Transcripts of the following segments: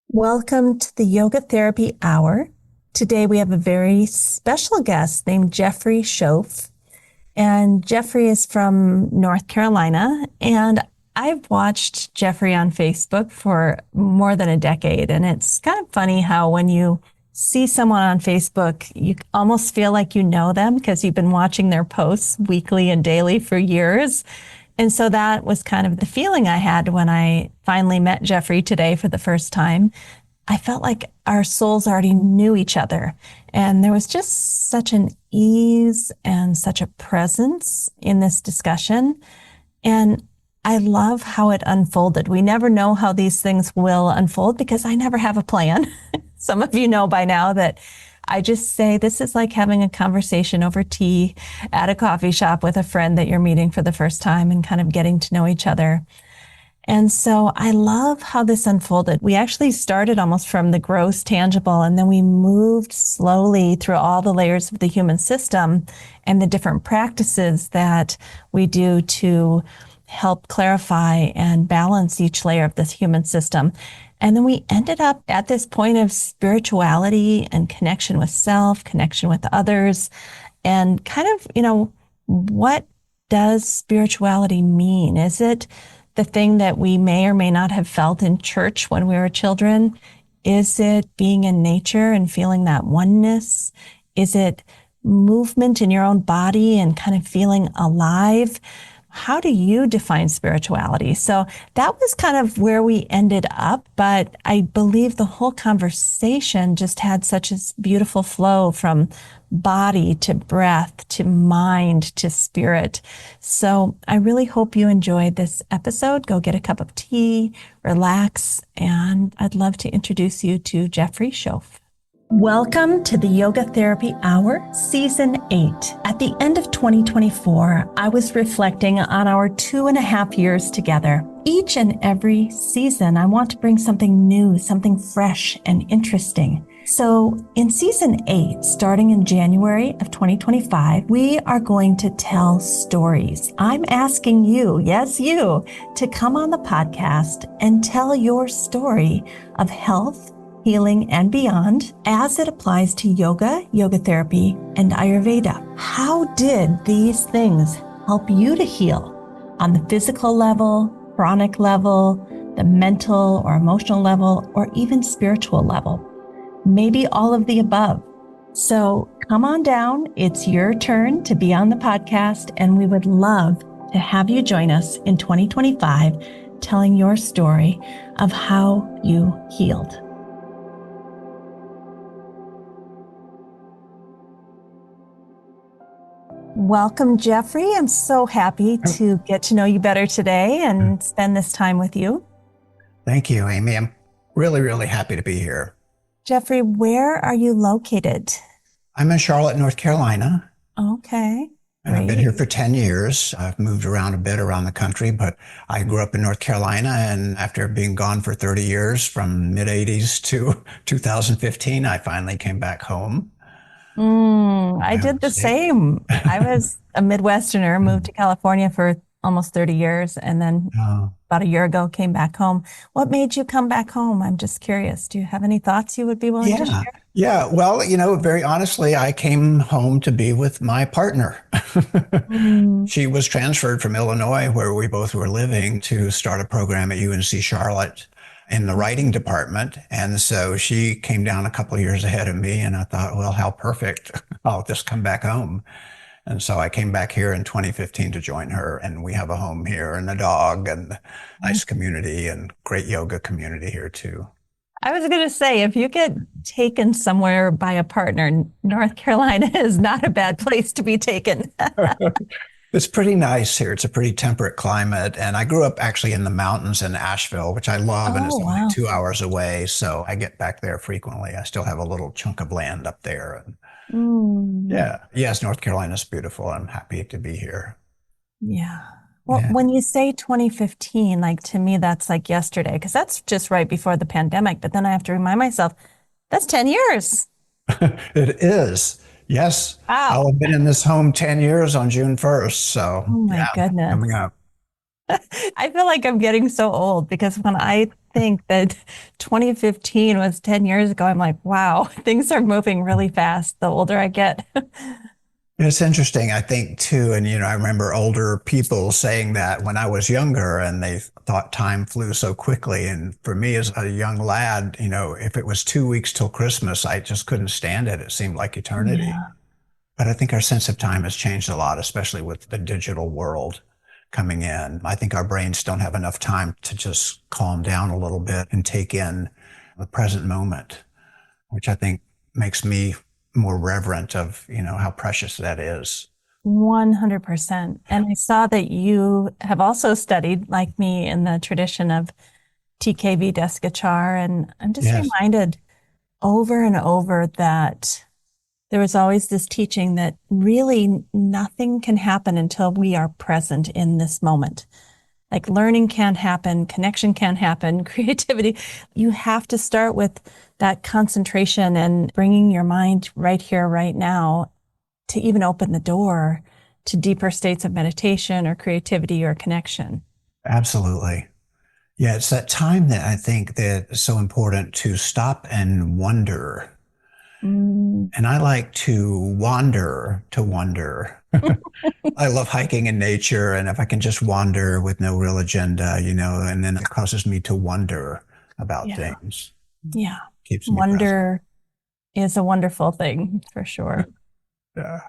Welcome to the Yoga Therapy Hour. Today we have a very special guest named Jeffrey Shoaf. And Jeffrey is from North Carolina. And I've watched Jeffrey on Facebook for more than a decade. And it's kind of funny how when you see someone on Facebook, you almost feel like you know them because you've been watching their posts weekly and daily for years. And so that was kind of the feeling I had when I finally met Jeffrey today for the first time. I felt like our souls already knew each other. And there was just such an ease and such a presence in this discussion. And I love how it unfolded. We never know how these things will unfold because I never have a plan. Some of you know by now that I just say this is like having a conversation over tea at a coffee shop with a friend that you're meeting for the first time and kind of getting to know each other. And so I love how this unfolded. We actually started almost from the gross tangible, and then we moved slowly through all the layers of the human system and the different practices that we do to help clarify and balance each layer of this human system. And then we ended up at this point of spirituality and connection with self, connection with others, and kind of, what does spirituality mean? Is it the thing that we may or may not have felt in church when we were children? Is it being in nature and feeling that oneness? Is it movement in your own body and kind of feeling alive? How do you define spirituality? So that was kind of where we ended up, but I believe the whole conversation just had such a beautiful flow from body to breath to mind to spirit. So I really hope you enjoyed this episode. Go get a cup of tea, relax, and I'd love to introduce you to Jeffrey Shoaf. Welcome to the Yoga Therapy Hour, Season 8. At the end of 2024, I was reflecting on our 2.5 years together. Each and every season, I want to bring something new, something fresh and interesting. So in Season 8, starting in January of 2025, we are going to tell stories. I'm asking you, yes, you, to come on the podcast and tell your story of health, healing, and beyond as it applies to yoga, yoga therapy, and Ayurveda. How did these things help you to heal on the physical level, chronic level, the mental or emotional level, or even spiritual level? Maybe all of the above. So come on down. It's your turn to be on the podcast, and we would love to have you join us in 2025 telling your story of how you healed. Welcome, Jeffrey. I'm so happy to get to know you better today and spend this time with you. Thank you, Amy. I'm really, really happy to be here. Jeffrey, where are you located? I'm in Charlotte, North Carolina. Okay. And I've been here for 10 years. I've moved around a bit around the country, but I grew up in North Carolina. And after being gone for 30 years, from mid-'80s to 2015, I finally came back home. I did the same. I was a Midwesterner, moved to California for almost 30 years, and then about a year ago came back home. What made you come back home? I'm just curious. Do you have any thoughts you would be willing to share? Yeah. Well, very honestly, I came home to be with my partner. She was transferred from Illinois, where we both were living, to start a program at UNC Charlotte in the writing department. And so she came down a couple of years ahead of me, and I thought, well, how perfect. I'll just come back home. And so I came back here in 2015 to join her, and we have a home here and a dog and nice community and great yoga community here too. I was going to say, if you get taken somewhere by a partner, North Carolina is not a bad place to be taken. It's pretty nice here. It's a pretty temperate climate. And I grew up actually in the mountains in Asheville, which I love, and it's only 2 hours away. So I get back there frequently. I still have a little chunk of land up there. And yes, North Carolina's beautiful. I'm happy to be here. Yeah. Well, when you say 2015, like to me, that's like yesterday, because that's just right before the pandemic. But then I have to remind myself, that's 10 years. It is. Yes. Wow. I'll have been in this home 10 years on June 1st. So, oh my goodness. Coming up. I feel like I'm getting so old because when I think that 2015 was 10 years ago, I'm like, wow, things are moving really fast the older I get. It's interesting, I think, too. And, I remember older people saying that when I was younger and they thought time flew so quickly. And for me as a young lad, if it was 2 weeks till Christmas, I just couldn't stand it. It seemed like eternity. Yeah. But I think our sense of time has changed a lot, especially with the digital world coming in. I think our brains don't have enough time to just calm down a little bit and take in the present moment, which I think makes me more reverent of, how precious that is. 100%. And I saw that you have also studied, like me, in the tradition of TKV Deskachar. And I'm just Yes, reminded over and over that there was always this teaching that really nothing can happen until we are present in this moment. Like learning can't happen, connection can't happen, creativity. You have to start with that concentration and bringing your mind right here, right now to even open the door to deeper states of meditation or creativity or connection. absolutely. Yeah, it's that time that I think that is so important to stop and wonder. Mm, And I like to wander to wonder. I love hiking in nature, and if I can just wander with no real agenda, and then it causes me to wonder about yeah. things, Yeah. keeps me present. Wonder is a wonderful thing for sure. Yeah.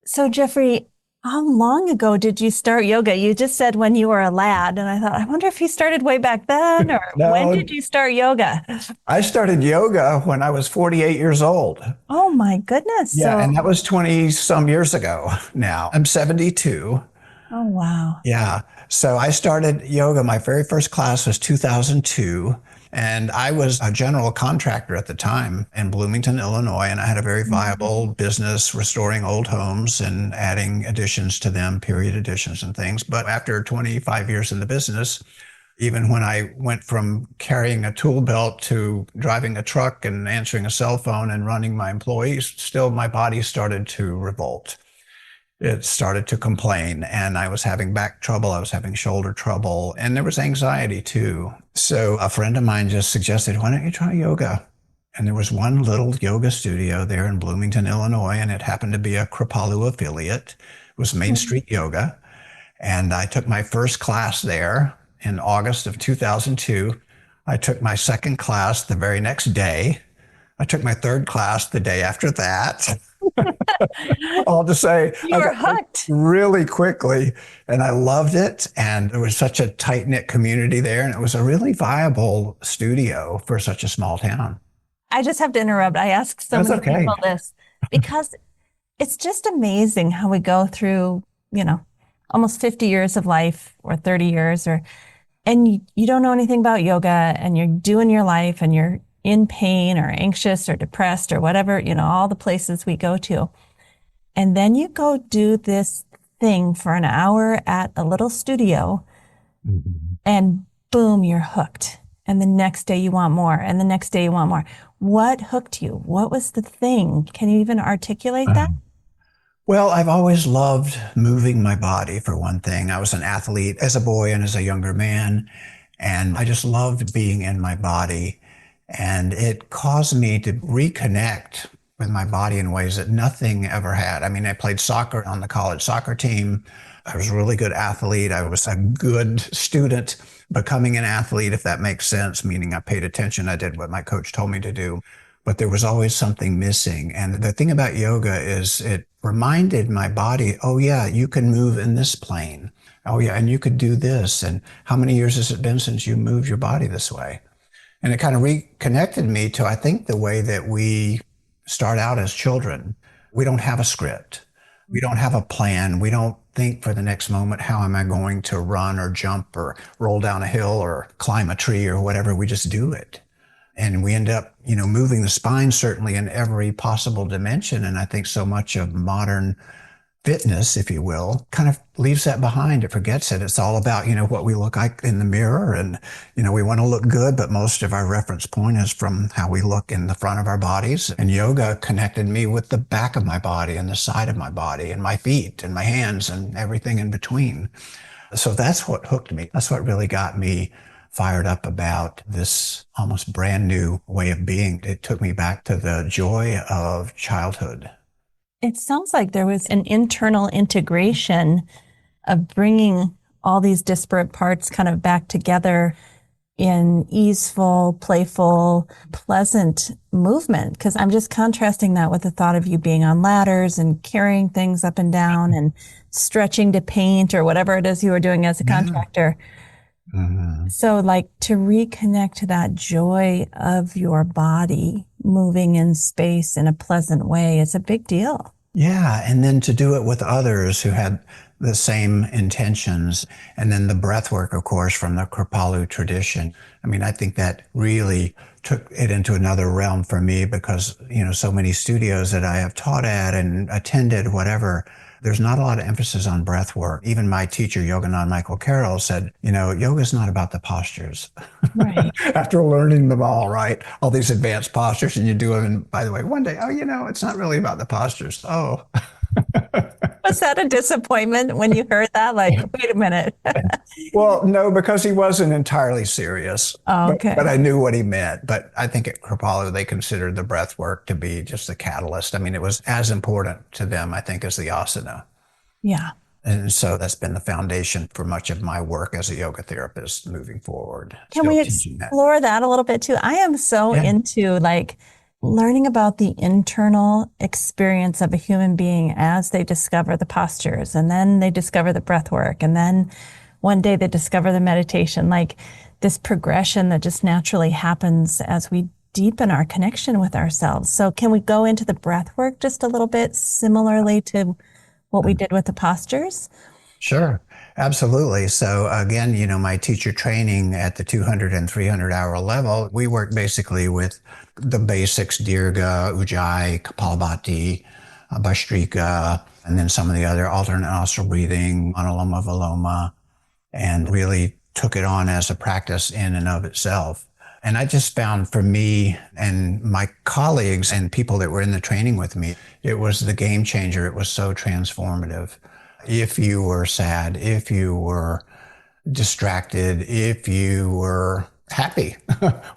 So, Jeffrey, how long ago did you start yoga? You just said when you were a lad, and I thought, I wonder if you started way back then, or when No, did you start yoga? I started yoga when I was 48 years old. Oh my goodness. Yeah, So, and that was 20 some years ago now. I'm 72. oh wow. Yeah. So I started yoga. My very first class was 2002. And I was a general contractor at the time in Bloomington, Illinois. And I had a very viable business restoring old homes and adding additions to them, period additions and things. But after 25 years in the business, even when I went from carrying a tool belt to driving a truck and answering a cell phone and running my employees, still my body started to revolt. It started to complain, and I was having back trouble. I was having shoulder trouble, and there was anxiety too. So a friend of mine just suggested, why don't you try yoga? And there was one little yoga studio there in Bloomington, Illinois, and it happened to be a Kripalu affiliate. It was Main Street Yoga. And I took my first class there in August of 2002. I took my second class the very next day. I took my third class the day after that. All to say, You I were got hooked. really quickly and I loved it. And there was such a tight knit community there. And it was a really viable studio for such a small town. I just have to interrupt. I ask so That's many okay. people this because it's just amazing how we go through, almost 50 years of life or 30 years and you don't know anything about yoga and you're doing your life and you're in pain or anxious or depressed or whatever, all the places we go to. And then you go do this thing for an hour at a little studio Mhm. and boom, you're hooked. And the next day you want more. And the next day you want more. What hooked you? What was the thing? Can you even articulate that? Well, I've always loved moving my body for one thing. I was an athlete as a boy and as a younger man, and I just loved being in my body. And it caused me to reconnect with my body in ways that nothing ever had. I mean, I played soccer on the college soccer team. I was a really good athlete. I was a good student, becoming an athlete, if that makes sense, meaning I paid attention. I did what my coach told me to do. But there was always something missing. And the thing about yoga is it reminded my body, oh, yeah, you can move in this plane. Oh, yeah, and you could do this. And how many years has it been since you moved your body this way? And it kind of reconnected me to, I think, the way that we start out as children. We don't have a script. We don't have a plan. We don't think for the next moment, how am I going to run or jump or roll down a hill or climb a tree or whatever? We just do it. And we end up, moving the spine certainly in every possible dimension. And I think so much of modern fitness, if you will, kind of leaves that behind. It forgets it. It's all about, what we look like in the mirror. And, we want to look good, but most of our reference point is from how we look in the front of our bodies. And yoga connected me with the back of my body and the side of my body and my feet and my hands and everything in between. So that's what hooked me. That's what really got me fired up about this almost brand new way of being. It took me back to the joy of childhood. It sounds like there was an internal integration of bringing all these disparate parts kind of back together in easeful, playful, pleasant movement. Because I'm just contrasting that with the thought of you being on ladders and carrying things up and down and stretching to paint or whatever it is you were doing as a Yeah. contractor. Mhm. So, like, to reconnect to that joy of your body moving in space in a pleasant way is a big deal. Yeah, and then to do it with others who had the same intentions. And then the breath work, of course, from the Kripalu tradition. I mean, I think that really took it into another realm for me because, so many studios that I have taught at and attended, whatever, there's not a lot of emphasis on breath work. Even my teacher, Yoganand Michael Carroll, said, yoga is not about the postures. Right. After learning them all, right? All these advanced postures, and you do them. And by the way, one day, it's not really about the postures. Oh, Was that a disappointment when you heard that? Like, wait a minute. well, no, because he wasn't entirely serious, but Okay. I knew what he meant. But I think at Kripalu, they considered the breath work to be just the catalyst. I mean, it was as important to them, I think, as the āsana. Yeah. And so that's been the foundation for much of my work as a yoga therapist moving forward, Can still we teaching that. explore that a little bit too? I am so Yeah. into like learning about the internal experience of a human being as they discover the postures and then they discover the breath work and then one day they discover the meditation, like this progression that just naturally happens as we deepen our connection with ourselves. So can we go into the breath work just a little bit similarly to what we did with the postures? Sure, absolutely. So again, my teacher training at the 200 and 300 hour level, we work basically with the basics, Dirga, Ujjayi, Kapalabhati, Bhastrika, and then some of the other alternate nostril breathing, Anuloma Viloma, and really took it on as a practice in and of itself. And I just found for me and my colleagues and people that were in the training with me, it was the game changer. It was so transformative. If you were sad, if you were distracted, if you were happy,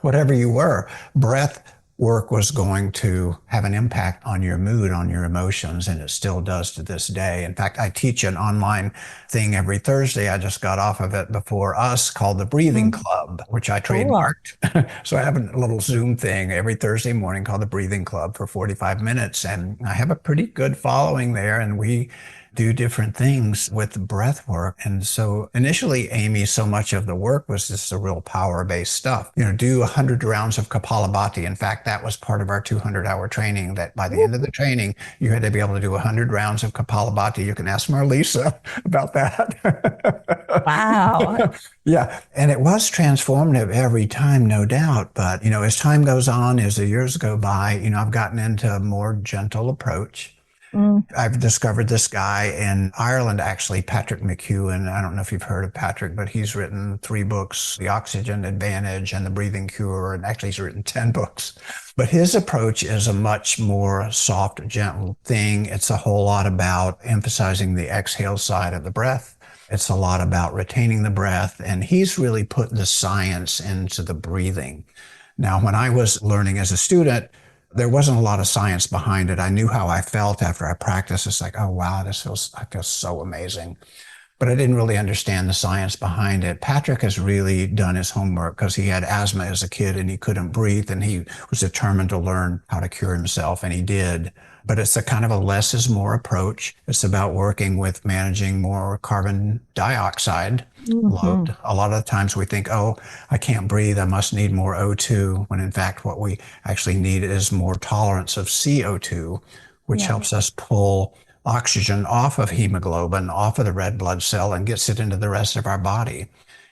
whatever you were, breath work was going to have an impact on your mood, on your emotions, and it still does to this day. In fact, I teach an online thing every Thursday. I just got off of it before us called the Breathing Mm, Club, which I cool. trademarked. So I have a little Zoom thing every Thursday morning called the Breathing Club for 45 minutes. And I have a pretty good following there. And we do different things with breath work. And so initially, Amy, so much of the work was just the real power-based stuff. Do 100 rounds of Kapalabhati. In fact, that was part of our 200-hour training, that by the end of the training, you had to be able to do 100 rounds of Kapalabhati. You can ask Marlisa about that. Wow. Yeah, and it was transformative every time, no doubt. But, as time goes on, as the years go by, I've gotten into a more gentle approach. Mm, I've discovered this guy in Ireland, actually, Patrick McEwen. I don't know if you've heard of Patrick, but he's written 3 books, The Oxygen Advantage and The Breathing Cure, and actually he's written 10 books. But his approach is a much more soft, gentle thing. It's a whole lot about emphasizing the exhale side of the breath. It's a lot about retaining the breath, and he's really put the science into the breathing. Now, when I was learning as a student, there wasn't a lot of science behind it. I knew how I felt after I practiced. It's like, oh, wow, I feel so amazing. But I didn't really understand the science behind it. Patrick has really done his homework because he had asthma as a kid and he couldn't breathe and he was determined to learn how to cure himself, and he did. But it's a kind of a less is more approach. It's about working with managing more carbon dioxide mhm. load. A lot of the times we think, oh, I can't breathe, I must need more O2, when in fact what we actually need is more tolerance of CO2, which Yeah. helps us pull oxygen off of hemoglobin, off of the red blood cell, and gets it into the rest of our body.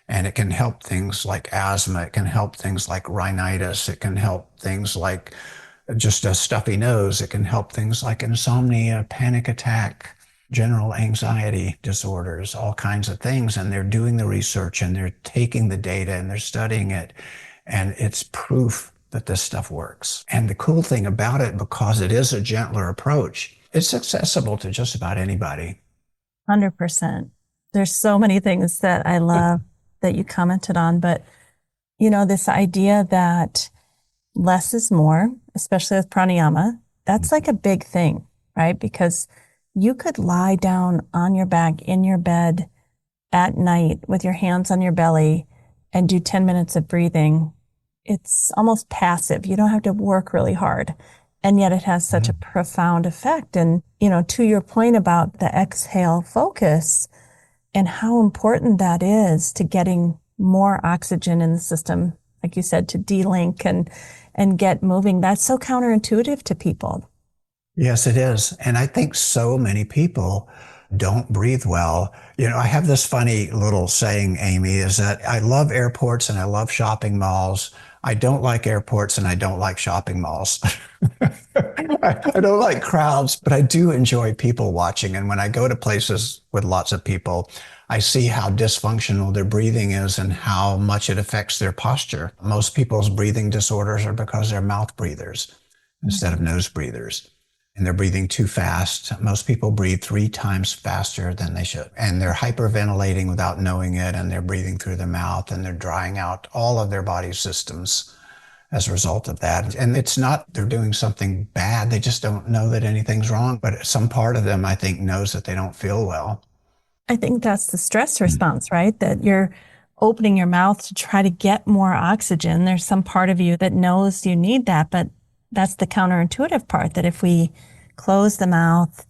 And it can help things like asthma. It can help things like rhinitis. It can help things like just a stuffy nose. It can help things like insomnia, panic attack, general anxiety disorders, all kinds of things. And they're doing the research and they're taking the data and they're studying it. And it's proof that this stuff works. And the cool thing about it, because it is a gentler approach, it's accessible to just about anybody. 100%. There's so many things that I love that you commented on, but this idea that less is more, especially with pranayama, that's like a big thing, right? Because you could lie down on your back in your bed at night with your hands on your belly and do 10 minutes of breathing. It's almost passive. You don't have to work really hard. And yet it has such a profound effect. And, to your point about the exhale focus and how important that is to getting more oxygen in the system, like you said, to de-link and get moving. That's so counterintuitive to people. Yes, it is. And I think so many people don't breathe well. I have this funny little saying, Amy, is that I love airports and I love shopping malls. I don't like airports and I don't like shopping malls. I don't like crowds, but I do enjoy people watching. And when I go to places with lots of people, I see how dysfunctional their breathing is and how much it affects their posture. Most people's breathing disorders are because they're mouth breathers instead of nose breathers. And they're breathing too fast. Most people breathe 3 times faster than they should. And they're hyperventilating without knowing it, and they're breathing through their mouth, and they're drying out all of their body systems as a result of that. And it's not they're doing something bad. They just don't know that anything's wrong. But some part of them, I think, knows that they don't feel well. I think that's the stress response, right? That you're opening your mouth to try to get more oxygen. There's some part of you that knows you need that, but that's the counterintuitive part, that if we close the mouth,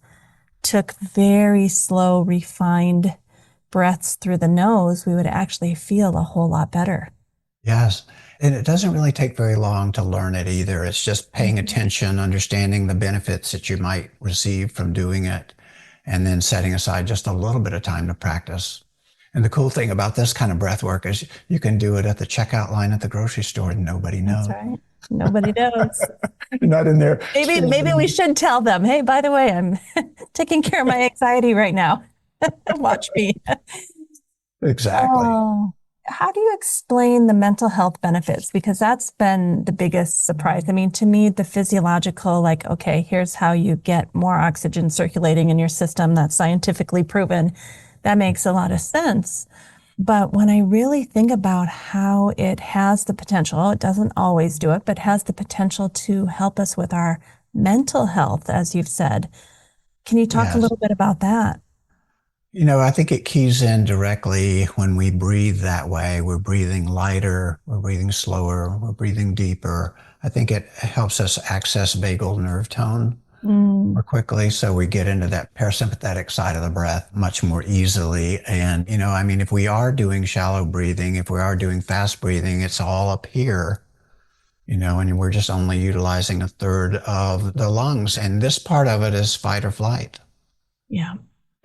took very slow, refined breaths through the nose, we would actually feel a whole lot better. Yes. And it doesn't really take very long to learn it either. It's just paying attention, understanding the benefits that you might receive from doing it, and then setting aside just a little bit of time to practice. And the cool thing about this kind of breath work is you can do it at the checkout line at the grocery store and nobody knows. That's right. Nobody knows. Not in there. Maybe we should tell them, hey, by the way, I'm taking care of my anxiety right now. Watch me. Exactly. Oh, how do you explain the mental health benefits? Because that's been the biggest surprise. I mean, to me, the physiological, like, okay, here's how you get more oxygen circulating in your system. That's scientifically proven. That makes a lot of sense. But when I really think about how it has the potential, it doesn't always do it, but has the potential to help us with our mental health, as you've said. Can you talk a little bit about that? I think it keys in directly when we breathe that way. We're breathing lighter, we're breathing slower, we're breathing deeper. I think it helps us access vagal nerve tone more quickly. So we get into that parasympathetic side of the breath much more easily. And, if we are doing shallow breathing, if we are doing fast breathing, it's all up here, and we're just only utilizing a third of the lungs. And this part of it is fight or flight. Yeah.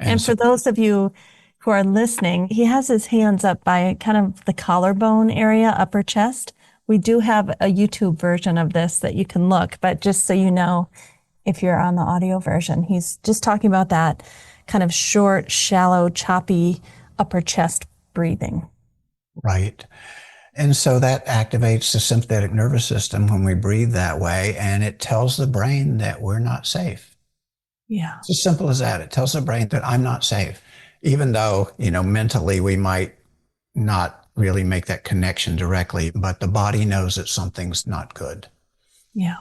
And for those of you who are listening, he has his hands up by kind of the collarbone area, upper chest. We do have a YouTube version of this that you can look, but just so you know, if you're on the audio version, he's just talking about that kind of short, shallow, choppy upper chest breathing. Right. And so that activates the sympathetic nervous system when we breathe that way, and it tells the brain that we're not safe. Yeah. It's as simple as that. It tells the brain that I'm not safe, even though, mentally we might not really make that connection directly, but the body knows that something's not good. Yeah.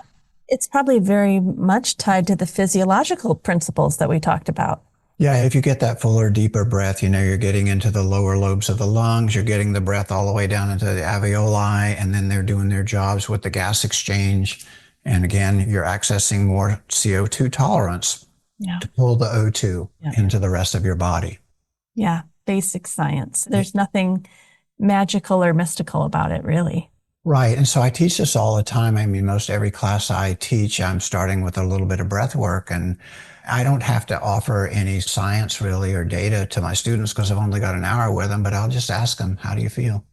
It's probably very much tied to the physiological principles that we talked about. Yeah, if you get that fuller, deeper breath, you're getting into the lower lobes of the lungs, you're getting the breath all the way down into the alveoli, and then they're doing their jobs with the gas exchange. And again, you're accessing more CO2 tolerance to pull the O2 into the rest of your body. Yeah, basic science. There's nothing magical or mystical about it, really. Right. And so I teach this all the time. I mean, most every class I teach, I'm starting with a little bit of breath work, and I don't have to offer any science really or data to my students because I've only got an hour with them, but I'll just ask them, how do you feel?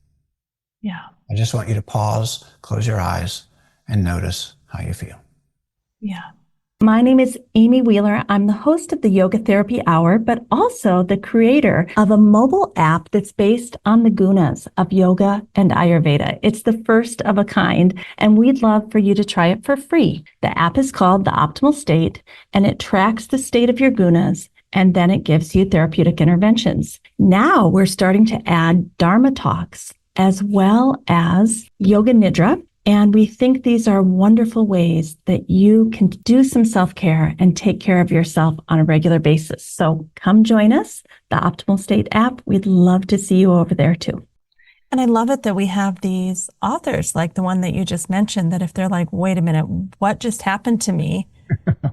Yeah. I just want you to pause, close your eyes, and notice how you feel. Yeah. My name is Amy Wheeler. I'm the host of the Yoga Therapy Hour, but also the creator of a mobile app that's based on the gunas of yoga and Ayurveda. It's the first of a kind, and we'd love for you to try it for free. The app is called The Optimal State, and it tracks the state of your gunas and then it gives you therapeutic interventions. Now we're starting to add Dharma talks as well as yoga nidra. And we think these are wonderful ways that you can do some self-care and take care of yourself on a regular basis. So come join us, the Optimal State app. We'd love to see you over there too. And I love it that we have these authors like the one that you just mentioned, that if they're like, wait a minute, what just happened to me?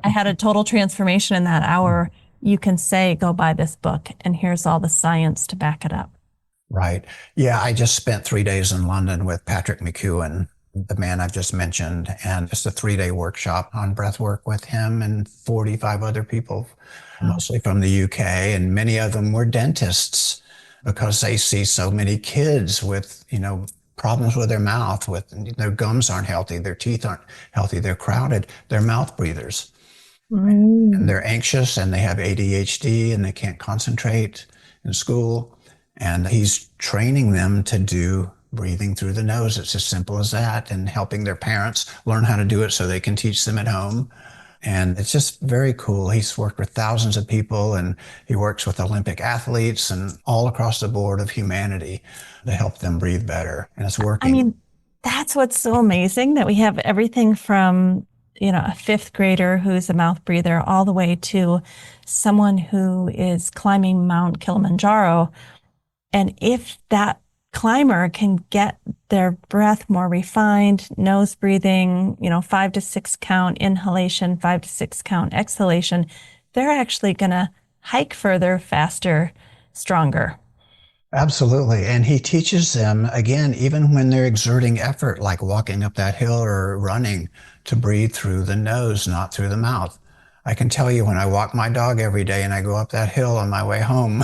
I had a total transformation in that hour. You can say, go buy this book, and here's all the science to back it up. Right. Yeah, I just spent 3 days in London with Patrick McEwen, the man I've just mentioned, and just a 3-day workshop on breathwork with him and 45 other people, mostly from the UK. And many of them were dentists because they see so many kids with, problems with their mouth, with their gums aren't healthy, their teeth aren't healthy, they're crowded, they're mouth breathers. And they're anxious and they have ADHD and they can't concentrate in school. And he's training them to do breathing through the nose. It's as simple as that, and helping their parents learn how to do it so they can teach them at home. And it's just very cool. He's worked with thousands of people, and he works with Olympic athletes and all across the board of humanity to help them breathe better. And it's working. I mean, that's what's so amazing, that we have everything from, a 5th grader who's a mouth breather all the way to someone who is climbing Mount Kilimanjaro. And if that climber can get their breath more refined, nose breathing, 5 to 6 count inhalation, 5 to 6 count exhalation, they're actually going to hike further, faster, stronger. Absolutely. And he teaches them, again, even when they're exerting effort, like walking up that hill or running, to breathe through the nose, not through the mouth. I can tell you, when I walk my dog every day and I go up that hill on my way home,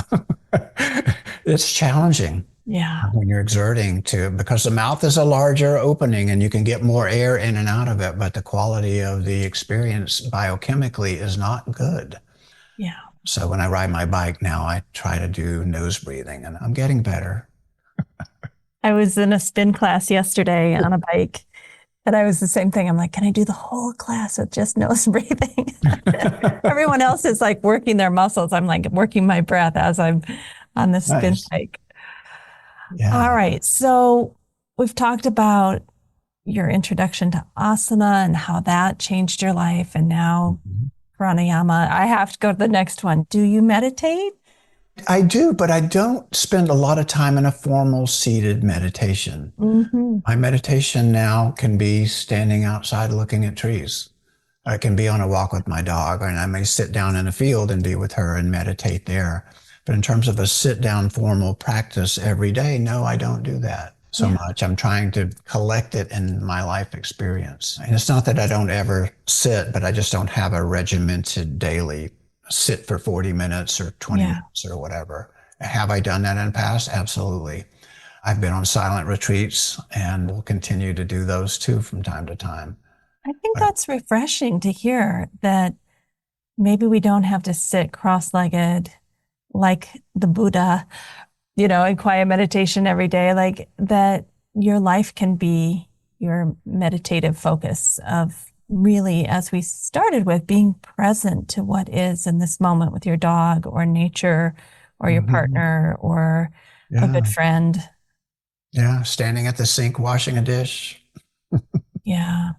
it's challenging. Yeah. When you're exerting because the mouth is a larger opening and you can get more air in and out of it, but the quality of the experience biochemically is not good. Yeah. So when I ride my bike now, I try to do nose breathing, and I'm getting better. I was in a spin class yesterday on a bike, and I was the same thing. I'm like, can I do the whole class with just nose breathing? Everyone else is like working their muscles. I'm like working my breath as I'm on the spin bike. Yeah. All right. So we've talked about your introduction to asana and how that changed your life. And now pranayama. I have to go to the next one. Do you meditate? I do, but I don't spend a lot of time in a formal seated meditation. My meditation now can be standing outside looking at trees. I can be on a walk with my dog, and I may sit down in a field and be with her and meditate there. But in terms of a sit-down formal practice every day, no, I don't do that so much. I'm trying to collect it in my life experience. And it's not that I don't ever sit, but I just don't have a regimented daily sit for 40 minutes or 20 minutes or whatever. Have I done that in the past? Absolutely. I've been on silent retreats and will continue to do those too from time to time. I think that's refreshing to hear, that maybe we don't have to sit cross-legged like the Buddha, in quiet meditation every day, like that your life can be your meditative focus of really, as we started with, being present to what is in this moment with your dog or nature or your partner or a good friend. Yeah, standing at the sink, washing a dish. Yeah.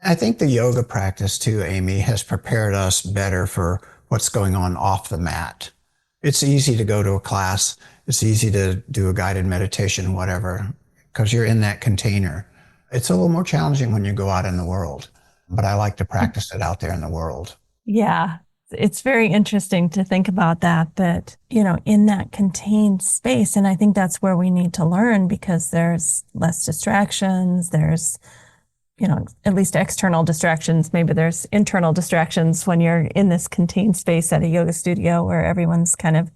I think the yoga practice too, Amy, has prepared us better for what's going on off the mat. It's easy to go to a class. It's easy to do a guided meditation, whatever, because you're in that container. It's a little more challenging when you go out in the world, but I like to practice it out there in the world. Yeah. It's very interesting to think about that, in that contained space. And I think that's where we need to learn, because there's less distractions. There's, at least external distractions. Maybe there's internal distractions when you're in this contained space at a yoga studio where everyone's kind of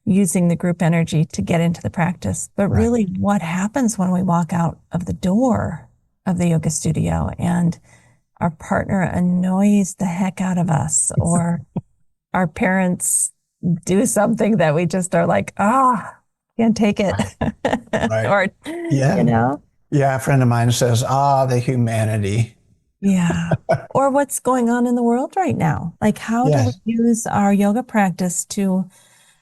using the group energy to get into the practice. But really, what happens when we walk out of the door of the yoga studio and our partner annoys the heck out of us, or our parents do something that we just are like, can't take it. Or, Yeah, a friend of mine says, the humanity. Yeah. Or what's going on in the world right now? Like, how do we Yes. use our yoga practice to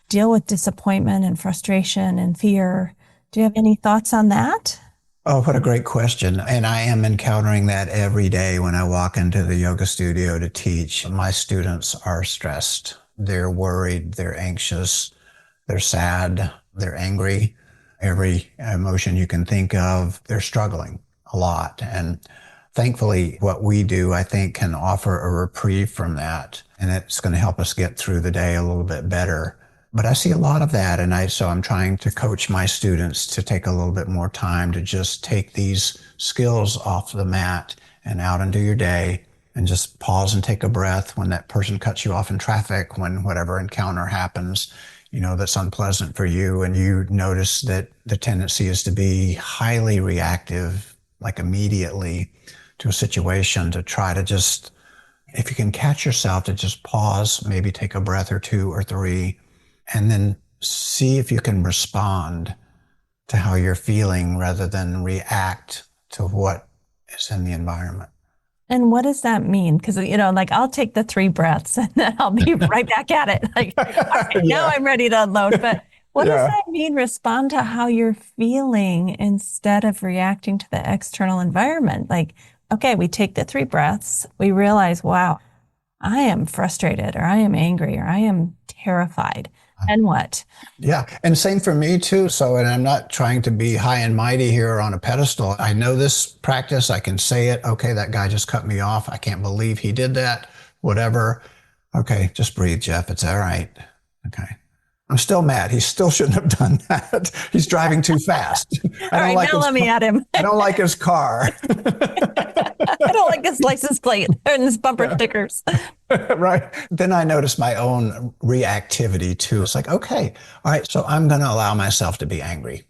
deal with disappointment and frustration and fear? Do you have any thoughts on that? Oh, what a great question. And I am encountering that every day when I walk into the yoga studio to teach. My students are stressed. They're worried. They're anxious. They're sad. They're angry. Every emotion you can think of, they're struggling a lot. And thankfully, what we do, I think, can offer a reprieve from that. And it's going to help us get through the day a little bit better. But I see a lot of that. So I'm trying to coach my students to take a little bit more time to just take these skills off the mat and out into your day and just pause and take a breath when that person cuts you off in traffic, when whatever encounter happens, that's unpleasant for you. And you notice that the tendency is to be highly reactive, like immediately to a situation, to try to just, if you can catch yourself, to just pause, maybe take a breath or two or three, and then see if you can respond to how you're feeling rather than react to what is in the environment. And what does that mean? Because, like I'll take the 3 breaths and then I'll be right back at it. Like, all right, now Yeah. I'm ready to unload. But what does Yeah. that mean? Respond to how you're feeling instead of reacting to the external environment. Like, okay, we take the 3 breaths. We realize, wow, I am frustrated or I am angry or I am terrified. And what? Yeah. And same for me too. So, and I'm not trying to be high and mighty here on a pedestal. I know this practice. I can say it. Okay, that guy just cut me off. I can't believe he did that. Whatever. Okay, just breathe, Jeff. It's all right. Okay. I'm still mad. He still shouldn't have done that. He's driving too fast. All right, now let me at him. I don't like his car. I don't like his license plate and his bumper stickers. Right. Then I notice my own reactivity too. It's like, okay, all right, so I'm going to allow myself to be angry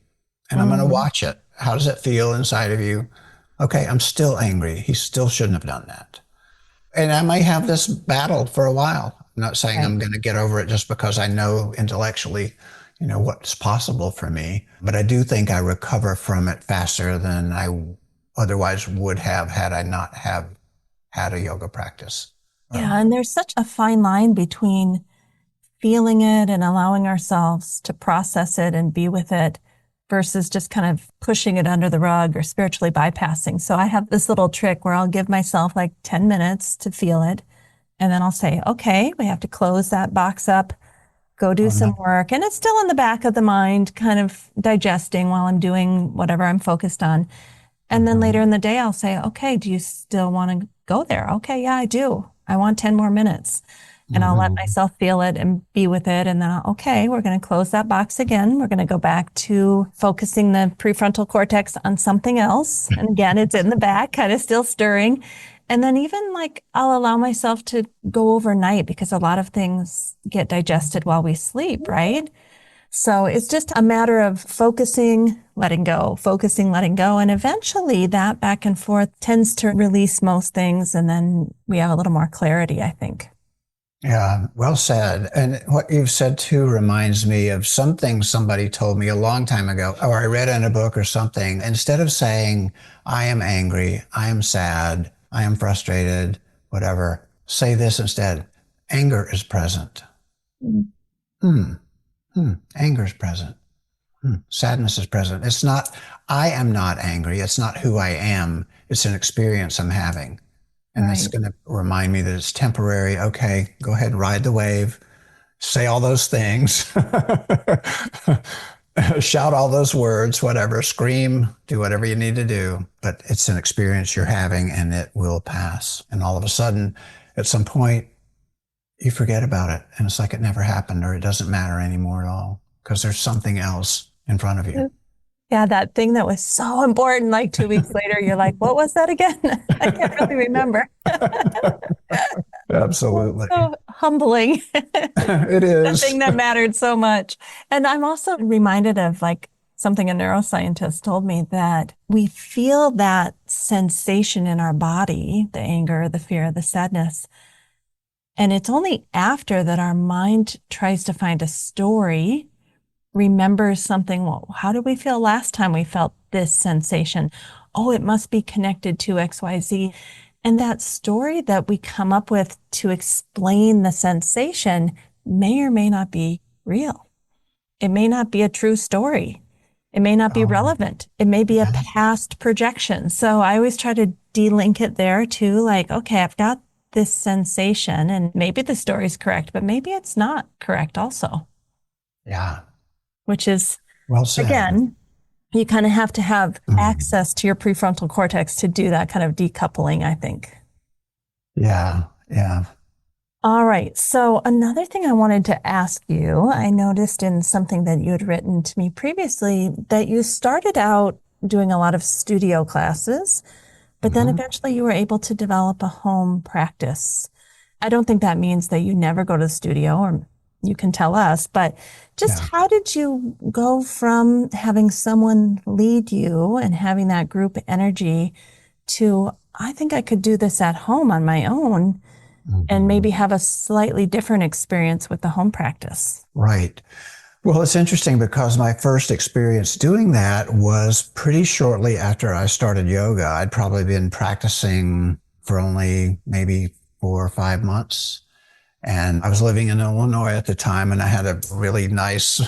and I'm going to Mm, watch it. How does it feel inside of you? Okay, I'm still angry. He still shouldn't have done that. And I may have this battle for a while. I'm not saying right. I'm going to get over it just because I know intellectually, what's possible for me. But I do think I recover from it faster than I otherwise would have had I not have had a yoga practice. Yeah, and there's such a fine line between feeling it and allowing ourselves to process it and be with it versus just kind of pushing it under the rug or spiritually bypassing. So I have this little trick where I'll give myself like 10 minutes to feel it. And then I'll say, okay, we have to close that box up, go do Oh, some no. work. And it's still in the back of the mind, kind of digesting while I'm doing whatever I'm focused on. And then later in the day, I'll say, okay, do you still want to go there? Okay, yeah, I do. I want 10 more minutes. And I'll let Mhm. myself feel it and be with it. And then, okay, we're going to close that box again. We're going to go back to focusing the prefrontal cortex on something else. And again, it's in the back, kind of still stirring. And then even like I'll allow myself to go overnight because a lot of things get digested while we sleep, right? So it's just a matter of focusing, letting go. And eventually that back and forth tends to release most things. And then we have a little more clarity, I think. Yeah, well said. And what you've said too reminds me of something somebody told me a long time ago, or I read in a book or something. Instead of saying, I am angry, I am sad, I am frustrated, whatever, say this instead. Anger is present. Mm. Hmm. Anger is present. Sadness is present. It's not, I am not angry. It's not who I am. It's an experience I'm having. And that's Right. going to remind me that it's temporary. Okay, go ahead, ride the wave, say all those things, shout all those words, whatever, scream, do whatever you need to do. But it's an experience you're having and it will pass. And all of a sudden, at some point, you forget about it. And it's like it never happened or it doesn't matter anymore at all because there's something else in front of you. Yeah, that thing that was so important, like 2 weeks later, you're like, what was that again? I can't really remember. Absolutely. So humbling. It The is. thing that mattered so much. And I'm also reminded of like something a neuroscientist told me that we feel that sensation in our body, the anger, the fear, the sadness. And it's only after that our mind tries to find a story, remembers something. Well, how did we feel last time we felt this sensation? Oh, it must be connected to XYZ. And that story that we come up with to explain the sensation may or may not be real. It may not be a true story. It may not be Oh, relevant. It may be a yeah. past projection. So I always try to de-link it there too. Like, okay, I've got this sensation and maybe the story's correct, but maybe it's not correct also, Yeah. which is, Well said. again, you kind of have to have Mhm. access to your prefrontal cortex to do that kind of decoupling, I think. Yeah. Yeah. All right. So another thing I wanted to ask you, I noticed in something that you had written to me previously that you started out doing a lot of studio classes, but then Mhm. eventually you were able to develop a home practice. I don't think that means that you never go to the studio, or you can tell us, but just Yeah. how did you go from having someone lead you and having that group energy to, I think I could do this at home on my own and Mhm. maybe have a slightly different experience with the home practice? Right. Well, it's interesting because my first experience doing that was pretty shortly after I started yoga. I'd probably been practicing for only maybe 4 or 5 months. And I was living in Illinois at the time, and I had a really nice,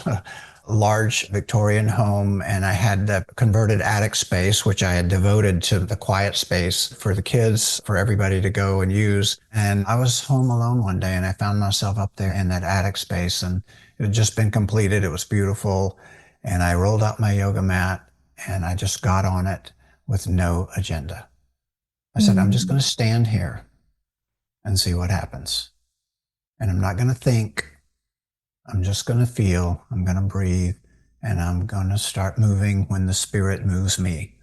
large Victorian home, and I had the converted attic space, which I had devoted to the quiet space for the kids, for everybody to go and use. And I was home alone one day, and I found myself up there in that attic space, and it had just been completed. It was beautiful. And I rolled out my yoga mat, and I just got on it with no agenda. I said, I'm just Mm. going to stand here and see what happens. And I'm not going to think. I'm just going to feel, I'm going to breathe, and I'm going to start moving when the spirit moves me.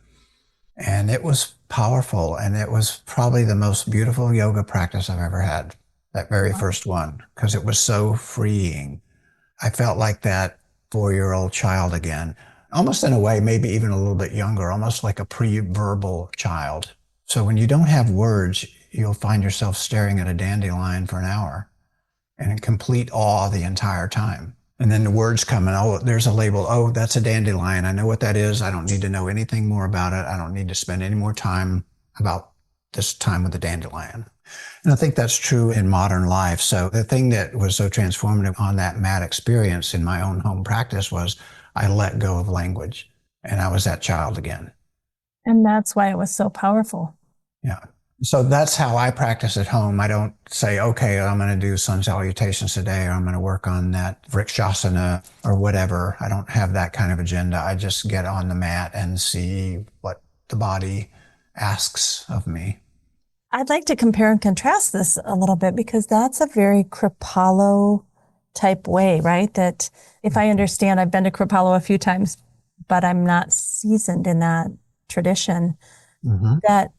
And it was powerful. And it was probably the most beautiful yoga practice I've ever had, that very first one, because it was so freeing. I felt like that 4-year-old child again, almost in a way, maybe even a little bit younger, almost like a pre-verbal child. So when you don't have words, you'll find yourself staring at a dandelion for an hour and in complete awe the entire time. And then the words come and, oh, there's a label. Oh, that's a dandelion. I know what that is. I don't need to know anything more about it. I don't need to spend any more time about this time with the dandelion. And I think that's true in modern life. So the thing that was so transformative on that mat experience in my own home practice was I let go of language and I was that child again. And that's why it was so powerful. Yeah. So that's how I practice at home. I don't say, okay, I'm going to do sun salutations today, or I'm going to work on that vrikshasana or whatever. I don't have that kind of agenda. I just get on the mat and see what the body asks of me. I'd like to compare and contrast this a little bit because that's a very Kripalu type way, right? That if I understand, I've been to Kripalu a few times, but I'm not seasoned in that tradition, Mm-hmm. that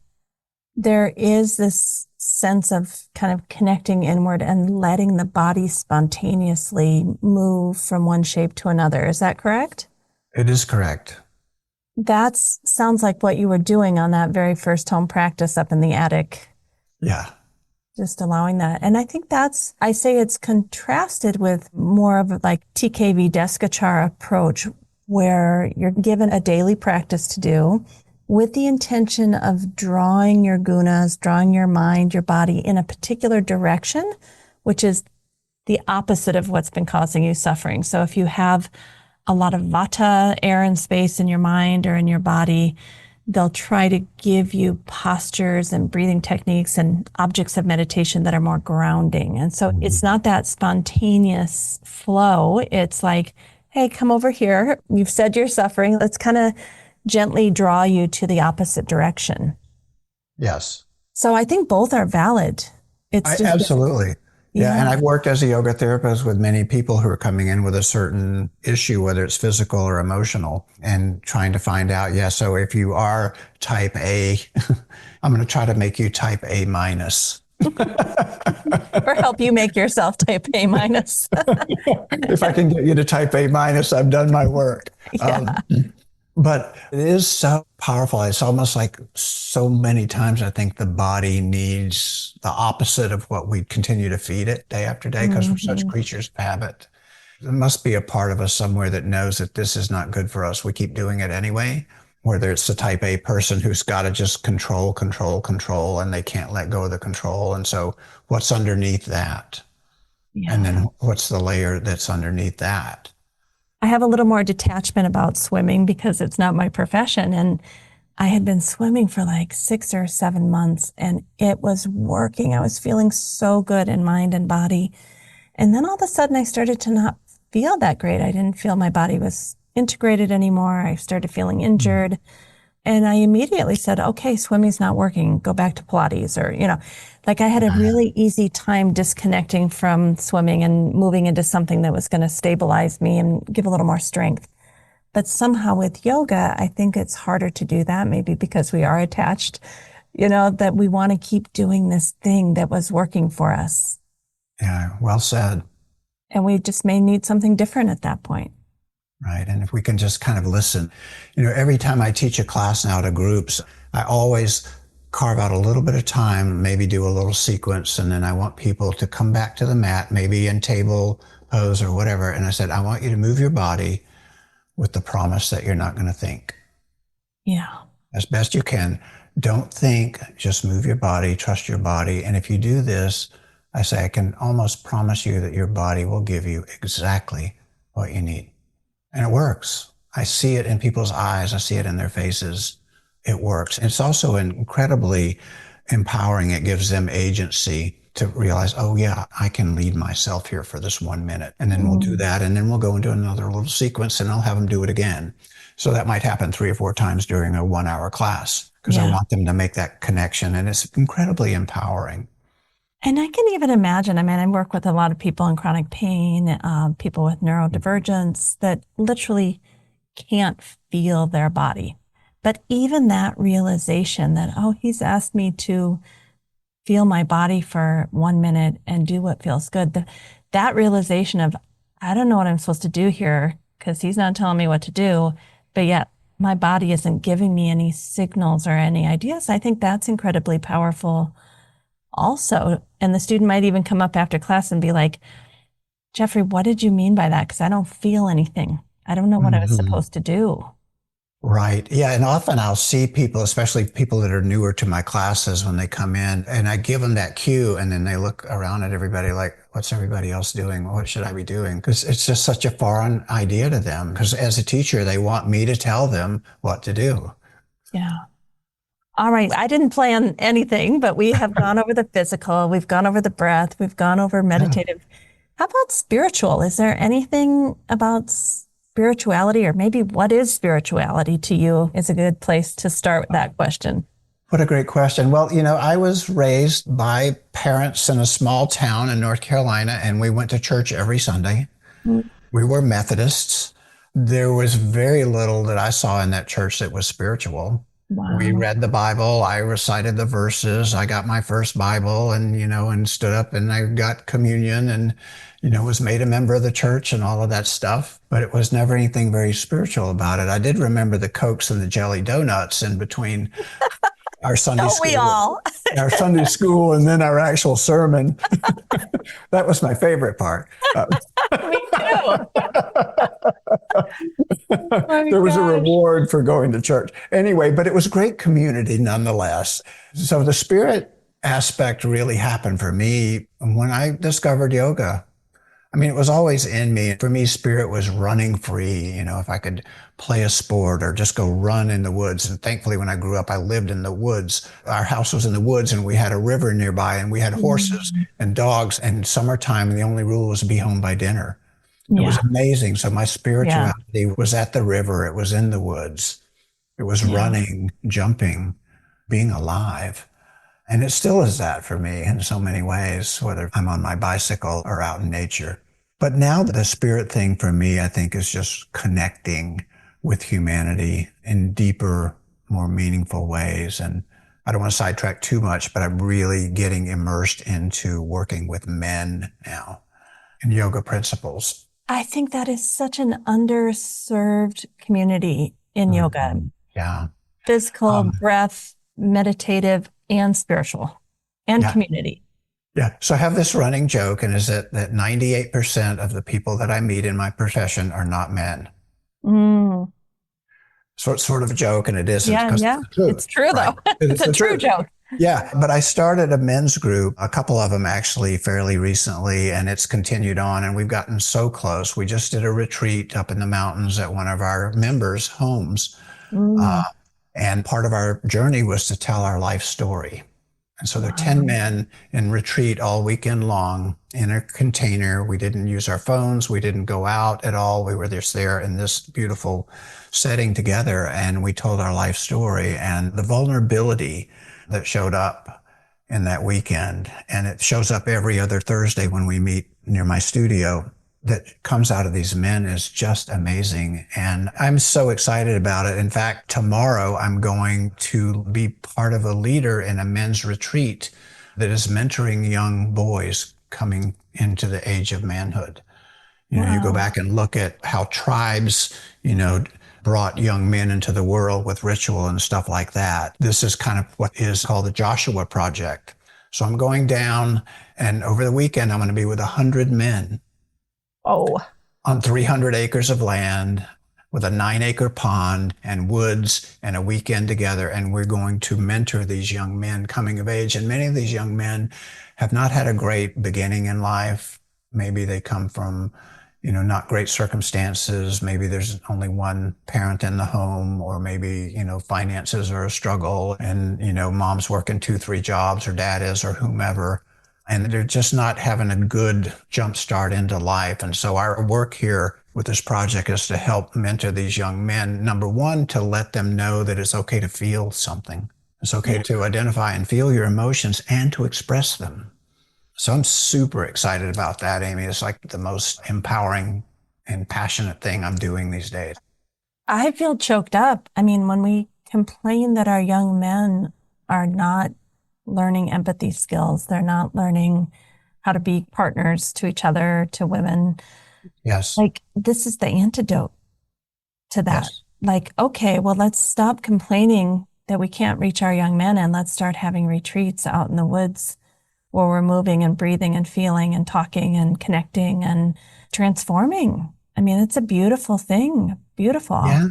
there is this sense of kind of connecting inward and letting the body spontaneously move from one shape to another. Is that correct? It is correct. That sounds like what you were doing on that very first home practice up in the attic, Yeah. just allowing that. And I think I say it's contrasted with more of a like TKV Deskachar approach, where you're given a daily practice to do with the intention of drawing your gunas, drawing your mind, your body in a particular direction, which is the opposite of what's been causing you suffering. So if you have a lot of vata, air and space in your mind or in your body, they'll try to give you postures and breathing techniques and objects of meditation that are more grounding. And so it's Mhm. not that spontaneous flow. It's like, hey, come over here. You've said you're suffering. Let's kind of gently draw you to the opposite direction. Yes. So I think both are valid. It's I just different. absolutely. Yeah. And Yeah. I've worked as a yoga therapist with many people who are coming in with a certain issue, whether it's physical or emotional, and trying to find out, yeah, so if you are type A, I'm going to try to make you type A minus. Or help you make yourself type A minus. If I can get you to type A minus, I've done my work. Yeah. But it is so powerful. It's almost like so many times I think the body needs the opposite of what we continue to feed it day after day because we're such Hmm. creatures of habit. There must be a part of us somewhere that knows that this is not good for us. We keep doing it anyway. whether it's the type A person who's got to just control, control, control, and they can't let go of the control. And so what's underneath that? And Yeah. then what's the layer that's underneath that? I have a little more detachment about swimming because it's not my profession. And I had been swimming for like 6 or 7 months and it was working. I was feeling so good in mind and body. And then all of a sudden I started to not feel that great. I didn't feel my body was integrated anymore. I started feeling injured. And I immediately said, okay, swimming's not working. Go back to Pilates or, like I had a really easy time disconnecting from swimming and moving into something that was going to stabilize me and give a little more strength. But somehow with yoga, I think it's harder to do that, maybe because we are attached, that we want to keep doing this thing that was working for us. Yeah, well said. And we just may need something different at that point. Right. And if we can just kind of listen, every time I teach a class now to groups, I always carve out a little bit of time, maybe do a little sequence, and then I want people to come back to the mat, maybe in table pose or whatever. And I said, I want you to move your body with the promise that you're not going to think. Yeah. As best you can. Don't think, just move your body, trust your body. And if you do this, I say, I can almost promise you that your body will give you exactly what you need. And it works. I see it in people's eyes. I see it in their faces. It works. It's also incredibly empowering. It gives them agency to realize, oh yeah, I can lead myself here for this 1 minute. And then we'll do that. And then we'll go into another little sequence and I'll have them do it again. So that might happen 3 or 4 times during a 1-hour class because I want them to make that connection. And it's incredibly empowering. And I can even imagine, I work with a lot of people in chronic pain, people with neurodivergence that literally can't feel their body. But even that realization that, oh, he's asked me to feel my body for 1 minute and do what feels good. That realization of, I don't know what I'm supposed to do here because he's not telling me what to do, but yet my body isn't giving me any signals or any ideas. I think that's incredibly powerful also. And the student might even come up after class and be like, Jeffrey, what did you mean by that? Because I don't feel anything. I don't know what I was supposed to do. Right. Yeah. And often I'll see people, especially people that are newer to my classes when they come in and I give them that cue and then they look around at everybody like, what's everybody else doing? What should I be doing? Because it's just such a foreign idea to them. Because as a teacher, they want me to tell them what to do. Yeah. All right. I didn't plan anything, but we have gone over the physical. We've gone over the breath. We've gone over meditative. How about spiritual? Is there anything about spirituality, or maybe what is spirituality to you is a good place to start with that question. What a great question. Well, I was raised by parents in a small town in North Carolina, and we went to church every Sunday. We were Methodists. There was very little that I saw in that church that was spiritual. Wow. We read the Bible. I recited the verses. I got my first Bible and, and stood up and I got communion and, was made a member of the church and all of that stuff. But it was never anything very spiritual about it. I did remember the Cokes and the jelly donuts in between our Sunday school. We all. Our Sunday school and then our actual sermon. That was my favorite part. Me too. There was a reward for going to church. Anyway, but it was great community nonetheless. So the spirit aspect really happened for me when I discovered yoga. It was always in me. For me, spirit was running free. If I could play a sport or just go run in the woods. And thankfully, when I grew up, I lived in the woods. Our house was in the woods and we had a river nearby and we had horses and dogs. And summertime, the only rule was to be home by dinner. It was amazing. So my spirituality was at the river. It was in the woods. It was running, jumping, being alive. And it still is that for me in so many ways, whether I'm on my bicycle or out in nature. But now the spirit thing for me, I think, is just connecting with humanity in deeper, more meaningful ways. And I don't want to sidetrack too much, but I'm really getting immersed into working with men now and yoga principles. I think that is such an underserved community in yoga. Yeah. Physical, breath, meditative, and spiritual, and community. Yeah. So I have this running joke, and is that 98% of the people that I meet in my profession are not men. sort of a joke, and it isn't Yeah, because it's yeah. the truth, It's true right? though. It's It's a the true truth. joke. Yeah, but I started a men's group, a couple of them actually fairly recently, and it's continued on, and we've gotten so close. We just did a retreat up in the mountains at one of our members' homes, Mm, and part of our journey was to tell our life story. And so there are 10 wow. men in retreat all weekend long in a container. We didn't use our phones. We didn't go out at all. We were just there in this beautiful setting together, and we told our life story and the vulnerability that showed up in that weekend. And it shows up every other Thursday when we meet near my studio. That comes out of these men is just amazing. And I'm so excited about it. In fact, tomorrow I'm going to be part of a leader in a men's retreat that is mentoring young boys coming into the age of manhood. You know, you go Wow. back and look at how tribes, you know, brought young men into the world with ritual and stuff like that. This is kind of what is called the Joshua Project. So I'm going down, and over the weekend, I'm going to be with 100 men Oh, on 300 acres of land with a 9-acre pond and woods and a weekend together. And we're going to mentor these young men coming of age. And many of these young men have not had a great beginning in life. Maybe they come from, you know, not great circumstances. Maybe there's only one parent in the home, or maybe, you know, finances are a struggle and, you know, mom's working 2, 3 jobs, or dad is, or whomever, and they're just not having a good jump start into life. And so our work here with this project is to help mentor these young men. Number one, to let them know that it's okay to feel something. It's okay yeah. to identify and feel your emotions and to express them. So I'm super excited about that, Amy. It's like the most empowering and passionate thing I'm doing these days. I feel choked up. I mean, when we complain that our young men are not learning empathy skills, they're not learning how to be partners to each other, to women, Yes. like this is the antidote to that. Yes. Like, okay, well, let's stop complaining that we can't reach our young men and let's start having retreats out in the woods where we're moving and breathing and feeling and talking and connecting and transforming. I mean, it's a beautiful thing. Beautiful. Yeah.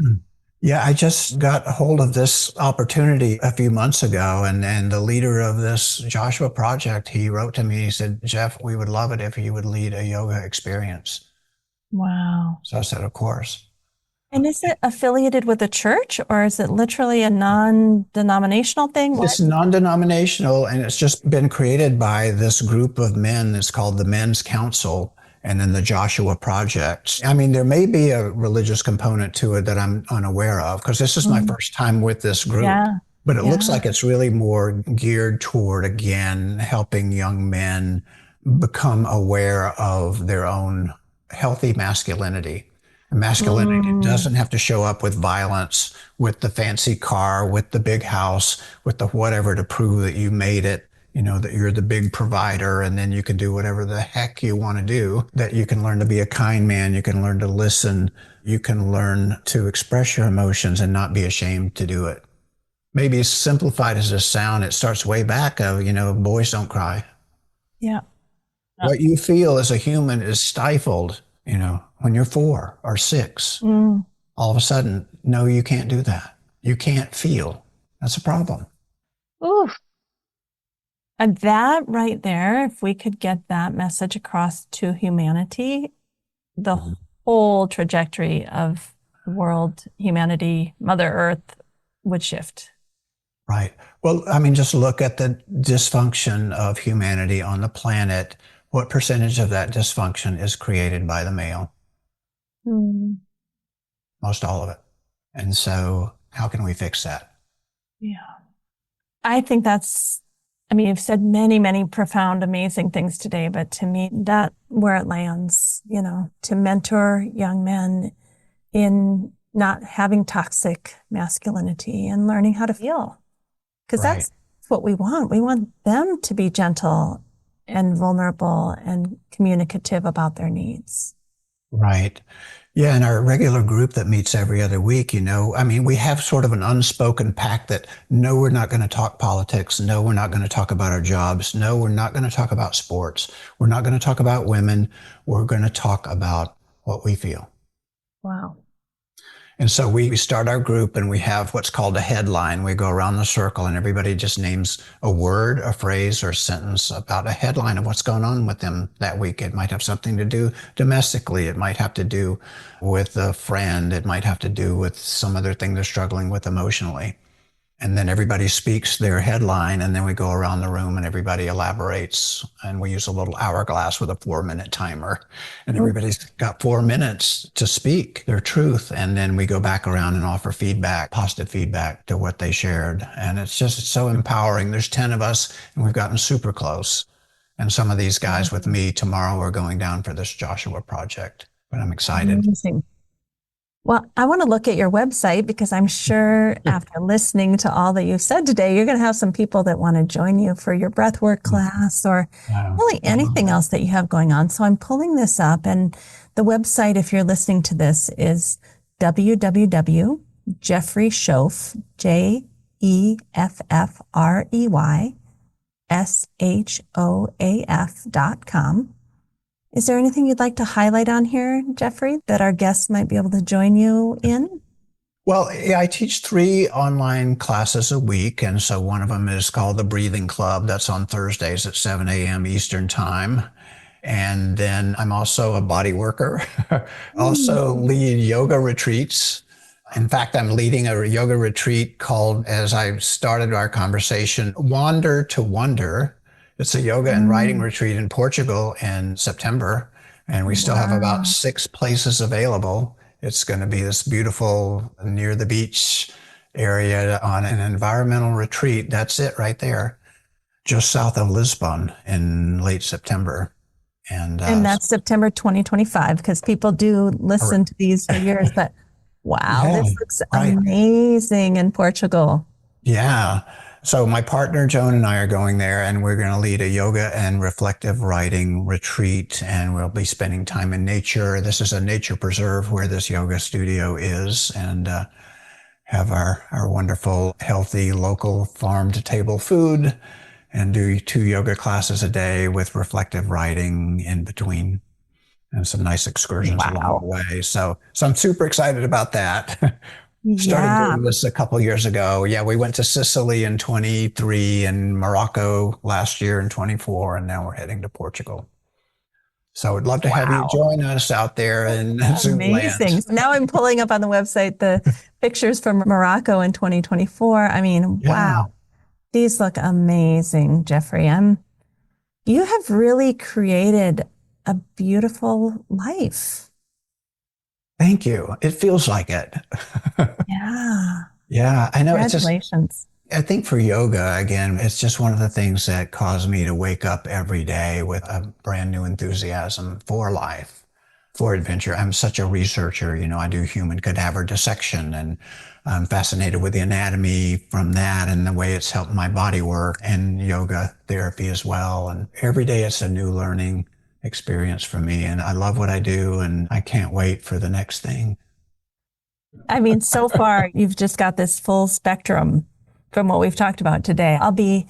Yeah, I just got a hold of this opportunity a few months ago, and the leader of this Joshua project, he wrote to me, he said, Jeff, we would love it if you would lead a yoga experience. Wow. So I said, of course. And is it affiliated with a church or is it literally a non-denominational thing? What? It's non-denominational, and it's just been created by this group of men. It's called the Men's Council, and then the Joshua Project. I mean, there may be a religious component to it that I'm unaware of, because this is my Mm, first time with this group. yeah. But it looks Yeah. like it's really more geared toward, again, helping young men become aware of their own healthy masculinity. Masculinity Mm, doesn't have to show up with violence, with the fancy car, with the big house, with the whatever to prove that you made it, you know, that you're the big provider, and then you can do whatever the heck you want to do, that you can learn to be a kind man, you can learn to listen, you can learn to express your emotions and not be ashamed to do it. Maybe as simplified as this sound, it starts way back of, you know, boys don't cry. yeah. What you feel as a human is stifled, you know, when you're 4 or 6. Mm. All of a sudden, no, you can't do that. You can't feel. That's a problem. Ooh. And that right there, if we could get that message across to humanity, the Mhm. whole trajectory of the world, humanity, Mother Earth would shift. Right. Well, I mean, just look at the dysfunction of humanity on the planet. What percentage of that dysfunction is created by the male? Mm. Most all of it. And so, how can we fix that? Yeah. I think that's, I mean, you've said many, many profound, amazing things today, but to me, that where it lands, you know, to mentor young men in not having toxic masculinity and learning how to feel. Because Right. that's what we want. We want them to be gentle and vulnerable and communicative about their needs. Right. Yeah, in our regular group that meets every other week, you know, I mean, we have sort of an unspoken pact that no, we're not going to talk politics. No, we're not going to talk about our jobs. No, we're not going to talk about sports. We're not going to talk about women. We're going to talk about what we feel. Wow. And so we start our group and we have what's called a headline. We go around the circle and everybody just names a word, a phrase, or a sentence about a headline of what's going on with them that week. It might have something to do domestically. It might have to do with a friend. It might have to do with some other thing they're struggling with emotionally. And then everybody speaks their headline, and then we go around the room and everybody elaborates. And we use a little hourglass with a 4-minute timer. And everybody's got 4 minutes to speak their truth. And then we go back around and offer feedback, positive feedback to what they shared. And it's so empowering. There's 10 of us, and we've gotten super close. And some of these guys with me tomorrow are going down for this Joshua project. But I'm excited. Amazing. Well, I want to look at your website because I'm sure after listening to all that you've said today, you're going to have some people that want to join you for your breathwork class or really anything else that you have going on. So I'm pulling this up, and the website, if you're listening to this, is www.jeffreyshoaf, JEFFREYSHOAF.com. Is there anything you'd like to highlight on here, Jeffrey, that our guests might be able to join you in? Well, yeah, I teach 3 online classes a week. And so one of them is called the Breathing Club. That's on Thursdays at 7 a.m. Eastern Time. And then I'm also a bodyworker, also lead yoga retreats. In fact, I'm leading a yoga retreat called, as I started our conversation, Wander to Wonder. It's a yoga and writing retreat in Portugal in September, and we still have about 6 places available. It's going to be this beautiful near the beach area on an environmental retreat. That's it right there, just south of Lisbon in late September. And that's September 2025, because people do listen to these for years, but wow, this looks amazing in Portugal. Yeah. So my partner, Joan, and I are going there, and we're going to lead a yoga and reflective writing retreat, and we'll be spending time in nature. This is a nature preserve where this yoga studio is, and have our wonderful, healthy, local farm-to-table food, and do 2 yoga classes a day with reflective writing in between, and some nice excursions along the way. So I'm super excited about that. Started doing this a couple years ago. Yeah, we went to Sicily in 23 and Morocco last year in 24, and now we're heading to Portugal. So I'd love to have you join us out there in Zoom Amazing. land. Now I'm pulling up on the website the pictures from Morocco in 2024. I mean, wow. These look amazing, Jeffrey. You have really created a beautiful life. Thank you. It feels like it. Yeah, I know. Congratulations. I think for yoga, again, it's just one of the things that caused me to wake up every day with a brand new enthusiasm for life, for adventure. I'm such a researcher. I do human cadaver dissection, and I'm fascinated with the anatomy from that and the way it's helped my body work, and yoga therapy as well. And every day it's a new learning experience for me, and I love what I do, and I can't wait for the next thing. I mean, so far you've just got this full spectrum from what we've talked about today. I'll be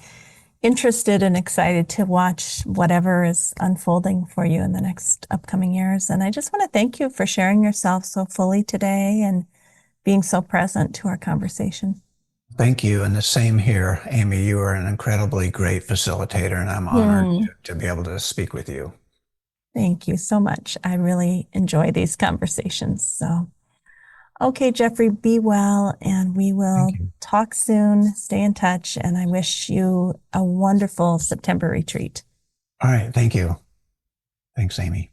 interested and excited to watch whatever is unfolding for you in the next upcoming years. And I just want to thank you for sharing yourself so fully today and being so present to our conversation. Thank you. And the same here, Amy. You are an incredibly great facilitator, and I'm honored to be able to speak with you. Thank you so much. I really enjoy these conversations. So, okay, Jeffrey, be well, and we will talk soon. Stay in touch, and I wish you a wonderful September retreat. All right. Thank you. Thanks, Amy.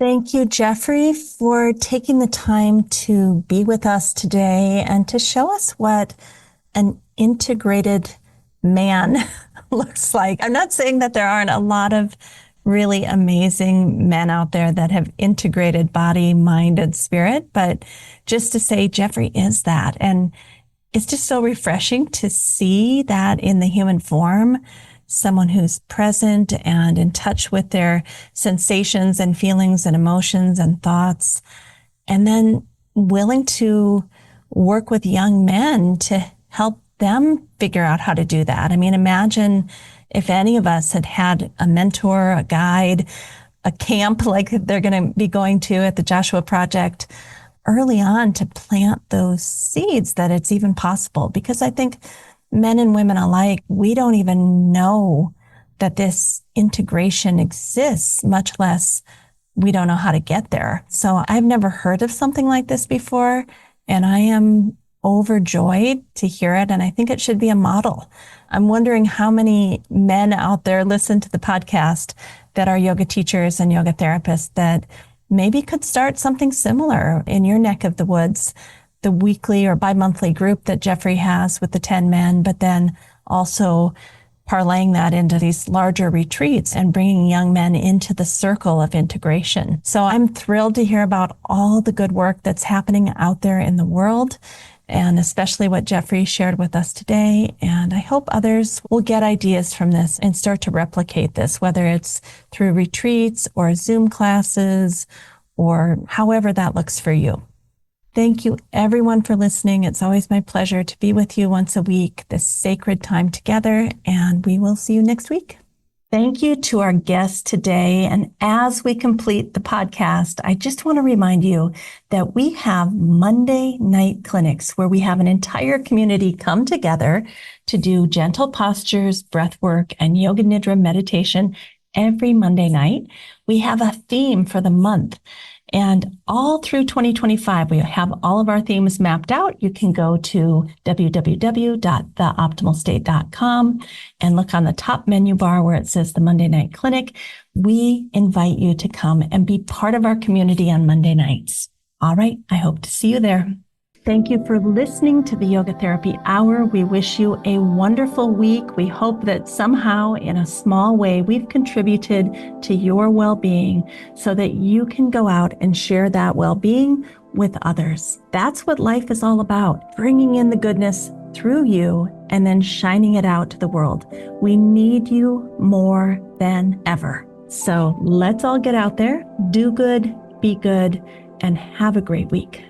Thank you, Jeffrey, for taking the time to be with us today and to show us what an integrated man looks like. I'm not saying that there aren't a lot of really amazing men out there that have integrated body, mind, and spirit, but just to say Jeffrey is that. And it's just so refreshing to see that in the human form, someone who's present and in touch with their sensations and feelings and emotions and thoughts, and then willing to work with young men to help them figure out how to do that. I mean, imagine if any of us had had a mentor, a guide, a camp like they're going to be going to at the Joshua Project early on to plant those seeds that it's even possible. Because I think men and women alike, we don't even know that this integration exists, much less we don't know how to get there. So I've never heard of something like this before, and I am overjoyed to hear it. And I think it should be a model. I'm wondering how many men out there listen to the podcast that are yoga teachers and yoga therapists that maybe could start something similar in your neck of the woods, the weekly or bi-monthly group that Jeffrey has with the 10 men, but then also parlaying that into these larger retreats and bringing young men into the circle of integration. So I'm thrilled to hear about all the good work that's happening out there in the world, and especially what Jeffrey shared with us today. And I hope others will get ideas from this and start to replicate this, whether it's through retreats or Zoom classes or however that looks for you. Thank you, everyone, for listening. It's always my pleasure to be with you once a week, this sacred time together, and we will see you next week. Thank you to our guests today. And as we complete the podcast, I just want to remind you that we have Monday night clinics where we have an entire community come together to do gentle postures, breath work, and yoga nidra meditation every Monday night. We have a theme for the month. And all through 2025, we have all of our themes mapped out. You can go to www.theoptimalstate.com and look on the top menu bar where it says the Monday Night Clinic. We invite you to come and be part of our community on Monday nights. All right. I hope to see you there. Thank you for listening to the Yoga Therapy Hour. We wish you a wonderful week. We hope that somehow, in a small way, we've contributed to your well-being so that you can go out and share that well-being with others. That's what life is all about, bringing in the goodness through you and then shining it out to the world. We need you more than ever. So let's all get out there, do good, be good, and have a great week.